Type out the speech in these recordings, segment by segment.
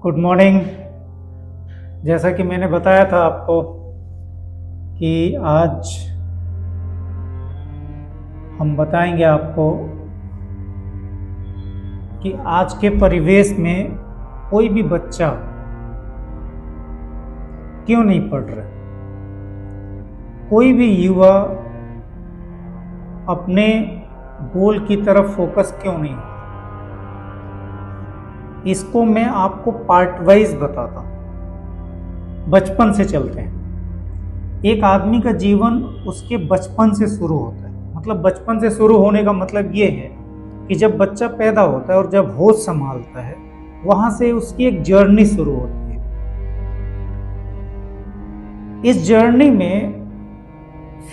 Good morning. जैसा कि मैंने बताया था आपको कि आज हम बताएंगे आपको कि आज के परिवेश में कोई भी बच्चा क्यों नहीं पढ़ रहा, कोई भी युवा अपने गोल की तरफ फोकस क्यों नहीं। इसको मैं आपको पार्ट वाइज बताता हूं। बचपन से चलते हैं। एक आदमी का जीवन उसके बचपन से शुरू होता है। मतलब बचपन से शुरू होने का मतलब ये है कि जब बच्चा पैदा होता है और जब होश संभालता है, वहां से उसकी एक जर्नी शुरू होती है। इस जर्नी में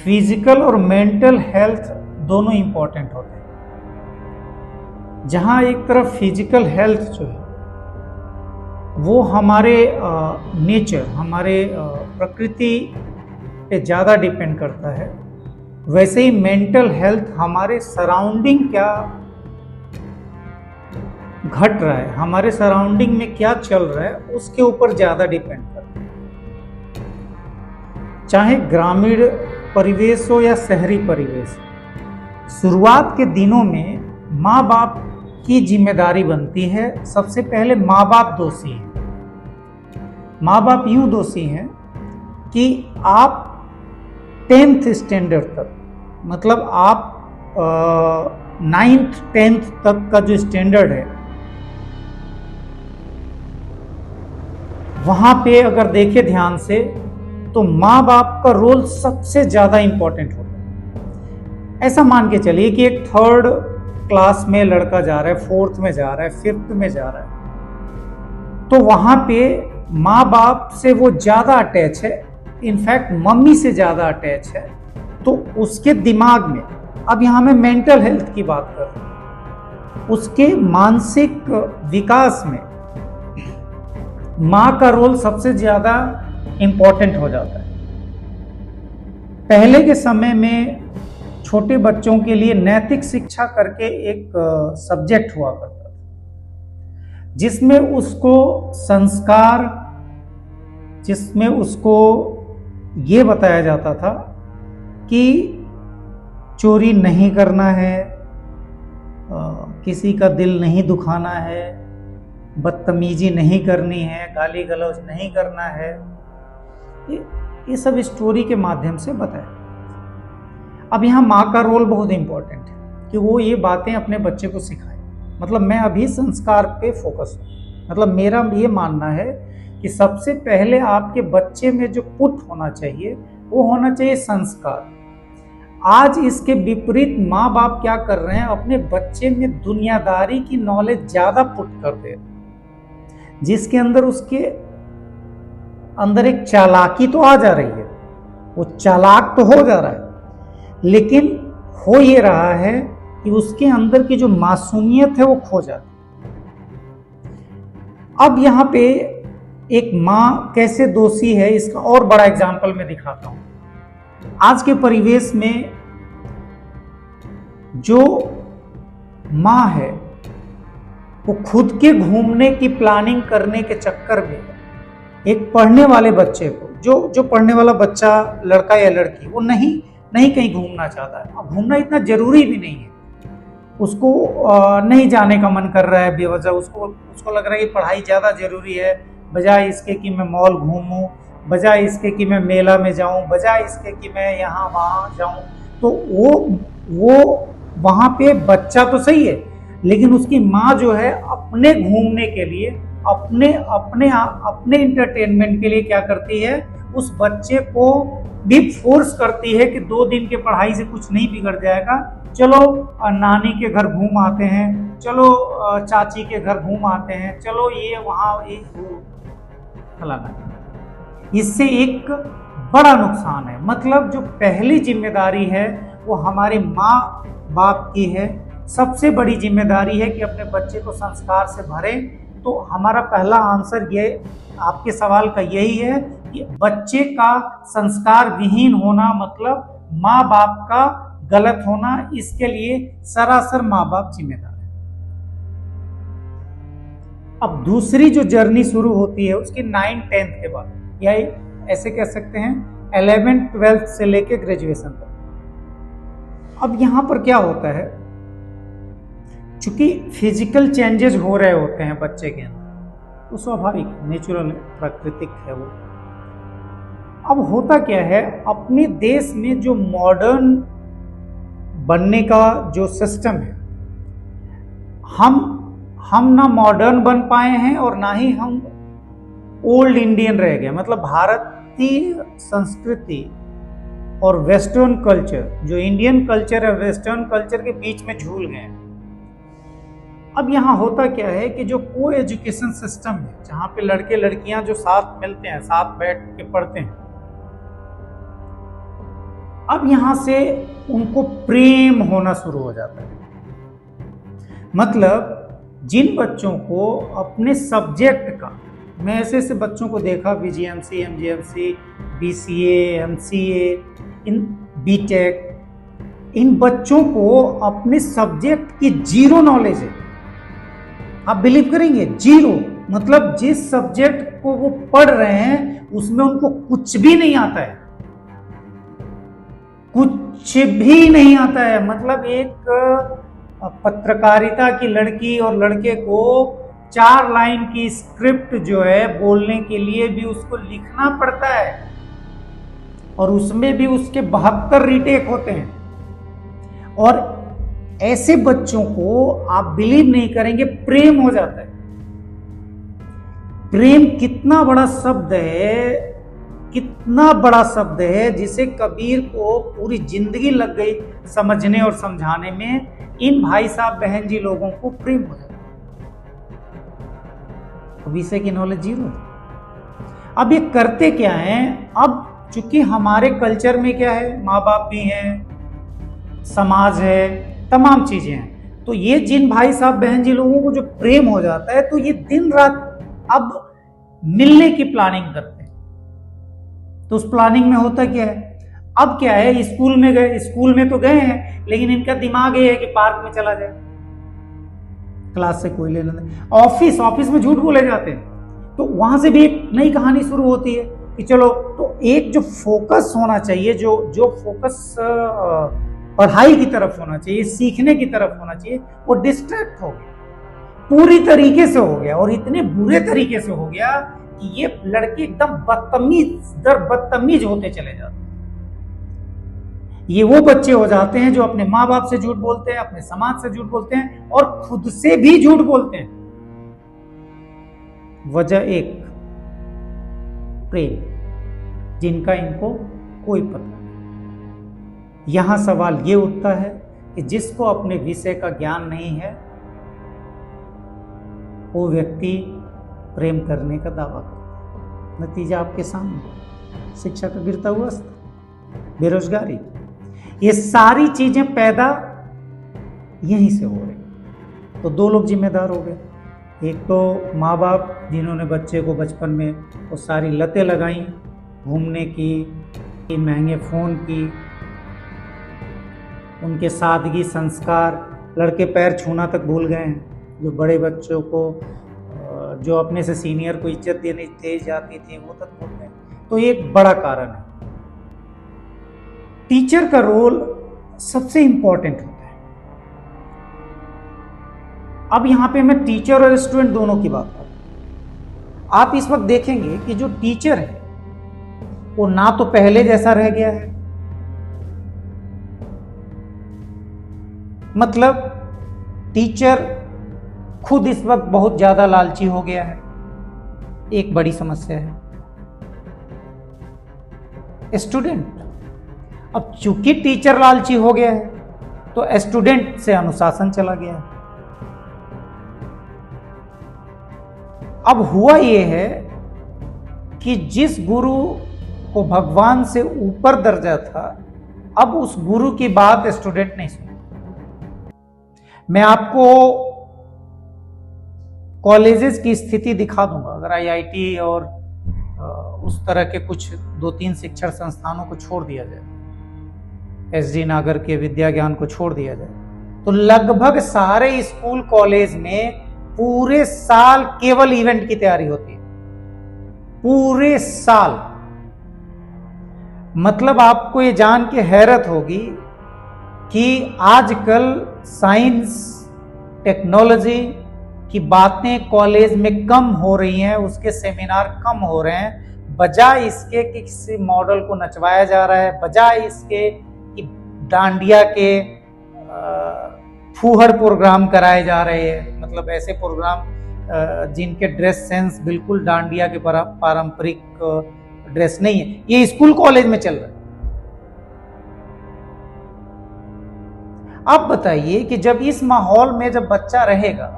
फिजिकल और मेंटल हेल्थ दोनों इंपॉर्टेंट होते हैं। जहां एक तरफ फिजिकल हेल्थ जो है वो हमारे नेचर, हमारे प्रकृति पे ज़्यादा डिपेंड करता है, वैसे ही मेंटल हेल्थ हमारे सराउंडिंग क्या घट रहा है, हमारे सराउंडिंग में क्या चल रहा है, उसके ऊपर ज़्यादा डिपेंड करता है। चाहे ग्रामीण परिवेश हो या शहरी परिवेश, शुरुआत के दिनों में माँ बाप की जिम्मेदारी बनती है। सबसे पहले माँ बाप दोषी हैं। माँ बाप यूं दोषी हैं कि आप 10th स्टैंडर्ड तक, मतलब आप 9th 10th तक का जो स्टैंडर्ड है, वहां पे अगर देखें ध्यान से तो माँ बाप का रोल सबसे ज्यादा इंपॉर्टेंट होता है। ऐसा मान के चलिए कि एक 3rd क्लास में लड़का जा रहा है, 4th में जा रहा है, 5th में जा रहा है, तो वहां पे माँ बाप से वो ज्यादा अटैच है, इनफैक्ट मम्मी से ज्यादा अटैच है। तो उसके दिमाग में, अब यहां मैं मेंटल हेल्थ की बात कर रहा हूं, उसके मानसिक विकास में माँ का रोल सबसे ज्यादा इंपॉर्टेंट हो जाता है। पहले के समय में छोटे बच्चों के लिए नैतिक शिक्षा करके एक सब्जेक्ट हुआ करता था, जिसमें उसको संस्कार, जिसमें उसको ये बताया जाता था कि चोरी नहीं करना है, किसी का दिल नहीं दुखाना है, बदतमीजी नहीं करनी है, गाली गलौज नहीं करना है। ये सब स्टोरी के माध्यम से बताया। अब यहाँ माँ का रोल बहुत इंपॉर्टेंट है कि वो ये बातें अपने बच्चे को सिखाए। मतलब मैं अभी संस्कार पे फोकस हूँ। मतलब मेरा ये मानना है कि सबसे पहले आपके बच्चे में जो पुट होना चाहिए वो होना चाहिए संस्कार। आज इसके विपरीत माँ बाप क्या कर रहे हैं, अपने बच्चे में दुनियादारी की नॉलेज ज्यादा पुट कर दे रहे हैं, जिसके अंदर उसके अंदर एक चालाकी तो आ जा रही है, वो चालाक तो हो जा रहा है, लेकिन हो ये रहा है कि उसके अंदर की जो मासूमियत है वो खो जाती है। अब यहाँ पे एक माँ कैसे दोषी है, इसका और बड़ा एग्जाम्पल मैं दिखाता हूं। आज के परिवेश में जो माँ है वो खुद के घूमने की प्लानिंग करने के चक्कर में एक पढ़ने वाले बच्चे को, जो पढ़ने वाला बच्चा, लड़का या लड़की, वो नहीं कहीं घूमना चाहता है। अब घूमना इतना जरूरी भी नहीं है, उसको नहीं जाने का मन कर रहा है बेवजह, उसको लग रहा है कि पढ़ाई ज़्यादा जरूरी है, बजाय इसके कि मैं मॉल घूमूं, बजाय इसके कि मैं मेला में जाऊं, बजाय इसके कि मैं यहाँ वहाँ जाऊं। तो वो वहाँ पे बच्चा तो सही है, लेकिन उसकी माँ जो है अपने घूमने के लिए, अपने इंटरटेनमेंट के लिए क्या करती है, उस बच्चे को भी फोर्स करती है कि 2 दिन के पढ़ाई से कुछ नहीं बिगड़ जाएगा, चलो नानी के घर घूम आते हैं, चलो चाची के घर घूम आते हैं, चलो ये वहाँ फलाना। इससे एक बड़ा नुकसान है। मतलब जो पहली जिम्मेदारी है वो हमारे माँ बाप की है। सबसे बड़ी जिम्मेदारी है कि अपने बच्चे को संस्कार से भरें। तो हमारा पहला आंसर ये आपके सवाल का यही है कि बच्चे का संस्कार विहीन होना मतलब माँ बाप का गलत होना, इसके लिए सरासर माँ बाप जिम्मेदार है। अब दूसरी जो जर्नी शुरू होती है उसकी 9th-10th के बाद, या ऐसे कह सकते हैं 11th-12th से लेके ग्रेजुएशन तक। अब यहां पर क्या होता है, चूंकि फिजिकल चेंजेस हो रहे होते हैं बच्चे के अंदर, तो स्वाभाविक नेचुरल प्राकृतिक है वो। अब होता क्या है, अपने देश में जो मॉडर्न बनने का जो सिस्टम है, हम ना मॉडर्न बन पाए हैं और ना ही हम ओल्ड इंडियन रह गए। मतलब भारतीय संस्कृति और वेस्टर्न कल्चर, जो इंडियन कल्चर है वेस्टर्न कल्चर के बीच में झूल गए हैं। अब यहाँ होता क्या है कि जो को एजुकेशन सिस्टम है, जहाँ पे लड़के लड़कियां जो साथ मिलते हैं, साथ बैठ के पढ़ते हैं, अब यहाँ से उनको प्रेम होना शुरू हो जाता है। मतलब जिन बच्चों को अपने सब्जेक्ट का, मैं ऐसे ऐसे बच्चों को देखा बीजीएमसी, एमजीएमसी, बीसीए, एमसीए, इन बीटेक, इन बच्चों को अपने सब्जेक्ट की जीरो नॉलेज है। आप बिलीव करेंगे, जीरो। मतलब जिस सब्जेक्ट को वो पढ़ रहे हैं उसमें उनको कुछ भी नहीं आता है, कुछ भी नहीं आता है। मतलब एक पत्रकारिता की लड़की और लड़के को 4 लाइन की स्क्रिप्ट जो है बोलने के लिए भी उसको लिखना पड़ता है, और उसमें भी उसके 72 रीटेक होते हैं। और ऐसे बच्चों को आप बिलीव नहीं करेंगे, प्रेम हो जाता है। प्रेम कितना बड़ा शब्द है, कितना बड़ा शब्द है, जिसे कबीर को पूरी जिंदगी लग गई समझने और समझाने में। इन भाई साहब बहन जी लोगों को प्रेम हो जाता है, विषय की नॉलेज जीरो है। अब ये करते क्या हैं, अब चूंकि हमारे कल्चर में क्या है, माँ बाप भी हैं, समाज है, तमाम चीजें हैं, तो ये जिन भाई साहब बहन जी लोगों को जो प्रेम हो जाता है, तो ये दिन रात अब मिलने की प्लानिंग करते हैं। तो उस प्लानिंग में होता क्या है, अब क्या है, स्कूल में गए, स्कूल में तो गए हैं, लेकिन इनका दिमाग ये है कि पार्क में चला जाए, क्लास से कोई लेना नहीं। ऑफिस में झूठ बोले जाते हैं, तो वहां से भी एक नई कहानी शुरू होती है कि चलो, तो एक जो फोकस होना चाहिए, जो फोकस पढ़ाई की तरफ होना चाहिए, सीखने की तरफ होना चाहिए, वो डिस्ट्रैक्ट हो गया, पूरी तरीके से हो गया, और इतने बुरे तरीके से हो गया कि ये लड़के एकदम बदतमीज होते चले जाते हैं। ये वो बच्चे हो जाते हैं जो अपने माँ बाप से झूठ बोलते हैं, अपने समाज से झूठ बोलते हैं, और खुद से भी झूठ बोलते हैं। वजह एक, प्रेम, जिनका इनको कोई पता नहीं। यहां सवाल ये उठता है कि जिसको अपने विषय का ज्ञान नहीं है, वो व्यक्ति प्रेम करने का दावा करता है। नतीजा आपके सामने, शिक्षा का गिरता हुआ स्तर, बेरोजगारी, ये सारी चीजें पैदा यहीं से हो रही। तो 2 लोग जिम्मेदार हो गए। एक तो माँ बाप, जिन्होंने बच्चे को बचपन में वो सारी लतें लगाई, घूमने की, महंगे फ़ोन की, उनके सादगी संस्कार, लड़के पैर छूना तक भूल गए हैं। जो बड़े बच्चों को, जो अपने से सीनियर को इज्जत देनी दे जाती थी, वो तक भूल गए। तो ये एक बड़ा कारण है। टीचर का रोल सबसे इंपॉर्टेंट होता है। अब यहां पे मैं टीचर और स्टूडेंट दोनों की बात कर रहा हूं। आप इस वक्त देखेंगे कि जो टीचर है वो ना तो पहले जैसा रह गया है, मतलब टीचर खुद इस वक्त बहुत ज्यादा लालची हो गया है, एक बड़ी समस्या है। स्टूडेंट, अब चूंकि टीचर लालची हो गया है, तो स्टूडेंट से अनुशासन चला गया है। अब हुआ यह है कि जिस गुरु को भगवान से ऊपर दर्जा था, अब उस गुरु की बात स्टूडेंट नहीं सुनता। मैं आपको कॉलेजेस की स्थिति दिखा दूंगा, अगर आईआईटी और उस तरह के कुछ 2-3 शिक्षण संस्थानों को छोड़ दिया जाए, एसडी नागर के विद्या ज्ञान को छोड़ दिया जाए, तो लगभग सारे स्कूल कॉलेज में पूरे साल केवल इवेंट की तैयारी होती है, पूरे साल। मतलब आपको ये जान के हैरत होगी कि आजकल साइंस टेक्नोलॉजी की बातें कॉलेज में कम हो रही हैं, उसके सेमिनार कम हो रहे हैं, बजाय इसके कि किसी मॉडल को नचवाया जा रहा है, बजाय इसके कि डांडिया के फूहड़ प्रोग्राम कराए जा रहे हैं। मतलब ऐसे प्रोग्राम जिनके ड्रेस सेंस बिल्कुल डांडिया के पारंपरिक ड्रेस नहीं है, ये स्कूल कॉलेज में चल रहा है। अब बताइए कि जब इस माहौल में जब बच्चा रहेगा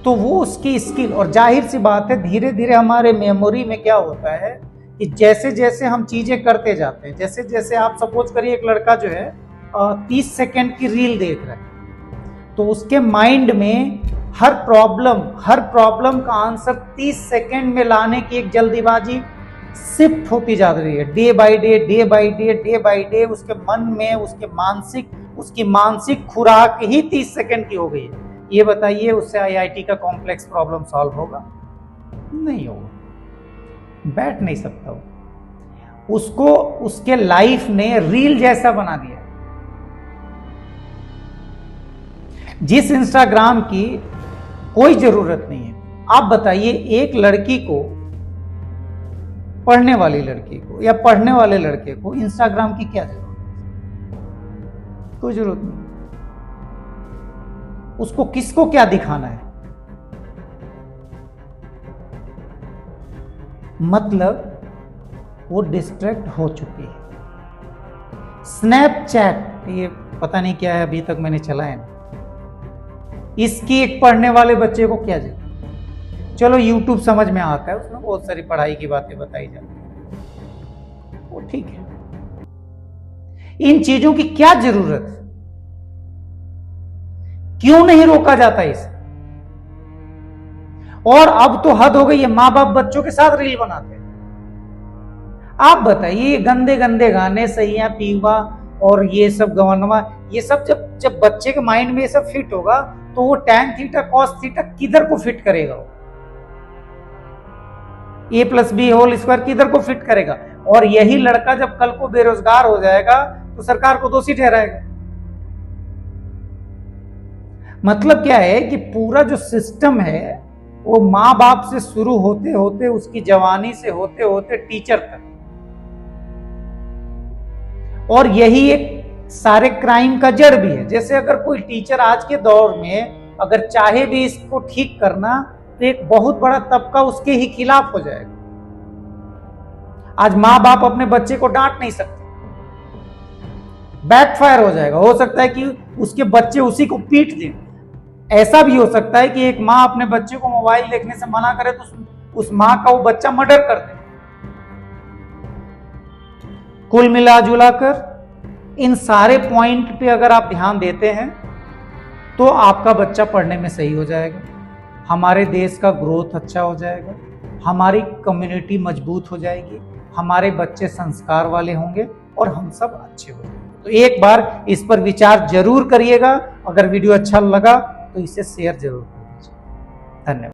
तो वो उसकी स्किल, और जाहिर सी बात है धीरे धीरे हमारे मेमोरी में क्या होता है कि जैसे जैसे हम चीजें करते जाते हैं, जैसे जैसे आप सपोज करिए एक लड़का जो है 30 सेकंड की रील देख रहा है, तो उसके माइंड में हर प्रॉब्लम का आंसर 30 सेकंड में लाने की एक जल्दीबाजी शिफ्ट होती जा रही है। डे बाय डे उसके मन में उसकी मानसिक खुराक ही 30 सेकंड की हो गई है। ये बताइए उससे आईआईटी का कॉम्प्लेक्स प्रॉब्लम सॉल्व होगा? नहीं होगा, बैठ नहीं सकता वो। उसको उसके लाइफ ने रील जैसा बना दिया। जिस इंस्टाग्राम की कोई जरूरत नहीं है। आप बताइए एक लड़की को, पढ़ने वाली लड़की को या पढ़ने वाले लड़के को इंस्टाग्राम की क्या जरूरत है? कोई जरूरत नहीं। उसको किसको क्या दिखाना है? मतलब वो डिस्ट्रैक्ट हो चुकी है। स्नैपचैट, ये पता नहीं क्या है, अभी तक मैंने चलाया नहीं। इसकी एक पढ़ने वाले बच्चे को क्या जरूरत? चलो यूट्यूब समझ में आता है, उसमें बहुत सारी पढ़ाई की बातें बताई जाती है, वो ठीक है। इन चीजों की क्या जरूरत? क्यों नहीं रोका जाता इसे? और अब तो हद हो गई है, मां बाप बच्चों के साथ रील बनाते हैं। आप बताइए ये गंदे गंदे गाने, सैया पीवा और ये सब गवनवा, ये सब जब बच्चे के माइंड में ये सब फिट होगा तो वो tan थीटा cos थीटा किधर को फिट करेगा? वो a+b² किधर को फिट करेगा? और यही लड़का जब कल को बेरोजगार हो जाएगा तो सरकार को दोषी ठहराएगा। मतलब क्या है कि पूरा जो सिस्टम है वो मां बाप से शुरू होते होते, उसकी जवानी से होते होते टीचर तक, और यही एक सारे क्राइम का जड़ भी है। जैसे अगर कोई टीचर आज के दौर में अगर चाहे भी इसको ठीक करना तो एक बहुत बड़ा तबका उसके ही खिलाफ हो जाएगा। आज मां बाप अपने बच्चे को डांट नहीं सकते, बैकफायर हो जाएगा। हो सकता है कि उसके बच्चे उसी को पीट दें। ऐसा भी हो सकता है कि एक मां अपने बच्चे को मोबाइल देखने से मना करे तो उस मां का वो बच्चा मर्डर कर दे। कुल मिला जुलाकर इन सारे पॉइंट पे अगर आप ध्यान देते हैं तो आपका बच्चा पढ़ने में सही हो जाएगा, हमारे देश का ग्रोथ अच्छा हो जाएगा, हमारी कम्युनिटी मजबूत हो जाएगी, हमारे बच्चे संस्कार वाले होंगे और हम सब अच्छे हो जाएंगे। तो एक बार इस पर विचार जरूर करिएगा। अगर वीडियो अच्छा लगा तो इसे शेयर जरूर कीजिए। धन्यवाद।